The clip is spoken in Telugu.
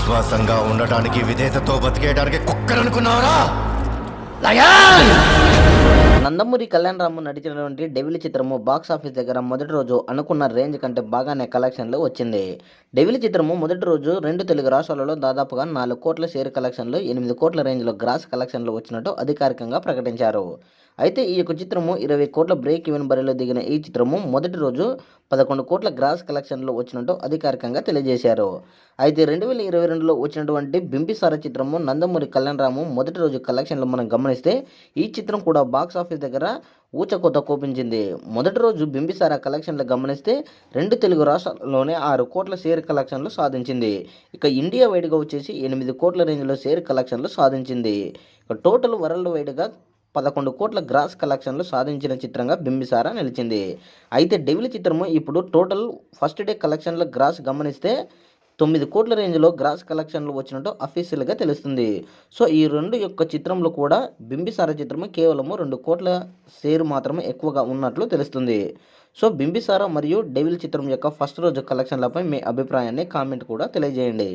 విశ్వాసంగా ఉండటానికి విధేయతతో బతికేయడానికి కుక్కరనుకున్నారా? నందమూరి కళ్యాణ్ రాము నటించినటువంటి డెవిల్ చిత్రము బాక్స్ ఆఫీస్ దగ్గర మొదటి రోజు అనుకున్న రేంజ్ కంటే బాగానే కలెక్షన్లు వచ్చింది. డెవిల్ చిత్రము మొదటి రోజు 2 తెలుగు రాష్ట్రాలలో దాదాపుగా 4 కోట్ల షేర్ కలెక్షన్లు, 8 కోట్ల రేంజ్లో గ్రాస్ కలెక్షన్లు వచ్చినట్టు అధికారికంగా ప్రకటించారు. అయితే ఈ యొక్క చిత్రము 20 కోట్ల బ్రేక్ ఈవెన్ బరిలో దిగిన ఈ చిత్రము మొదటి రోజు 11 కోట్ల గ్రాస్ కలెక్షన్లు వచ్చినట్టు అధికారికంగా తెలియజేశారు. అయితే 2022లో వచ్చినటువంటి బింబిసార చిత్రము నందమూరి కళ్యాణ్ రాము మొదటి రోజు కలెక్షన్లు మనం గమనిస్తే ఈ చిత్రం కూడా బాక్స్ ఆఫీస్ దగ్గర ఊచకోత కోపించింది. మొదటి రోజు బింబిసార కలెక్షన్లు గమనిస్తే 2 తెలుగు రాష్ట్రాల్లోనే 6 కోట్ల షేర్ కలెక్షన్లు సాధించింది. ఇక ఇండియా వైడ్గా వచ్చేసి 8 కోట్ల రేంజ్లో షేర్ కలెక్షన్లు సాధించింది. ఇక టోటల్ వరల్డ్ వైడ్గా 11 కోట్ల గ్రాస్ కలెక్షన్లు సాధించిన చిత్రంగా బింబిసార నిలిచింది. అయితే డెవిల్ చిత్రము ఇప్పుడు టోటల్ ఫస్ట్ డే కలెక్షన్ల గ్రాస్ గమనిస్తే 9 కోట్ల రేంజ్లో గ్రాస్ కలెక్షన్లు వచ్చినట్టు అఫీషియల్గా తెలుస్తుంది. సో ఈ రెండు యొక్క చిత్రంలో కూడా బింబిసార చిత్రము కేవలము 2 కోట్ల షేర్ మాత్రమే ఎక్కువగా ఉన్నట్లు తెలుస్తుంది. సో బింబిసార మరియు డెవిల్ చిత్రం యొక్క ఫస్ట్ రోజు కలెక్షన్లపై మీ అభిప్రాయాన్ని కామెంట్ కూడా తెలియజేయండి.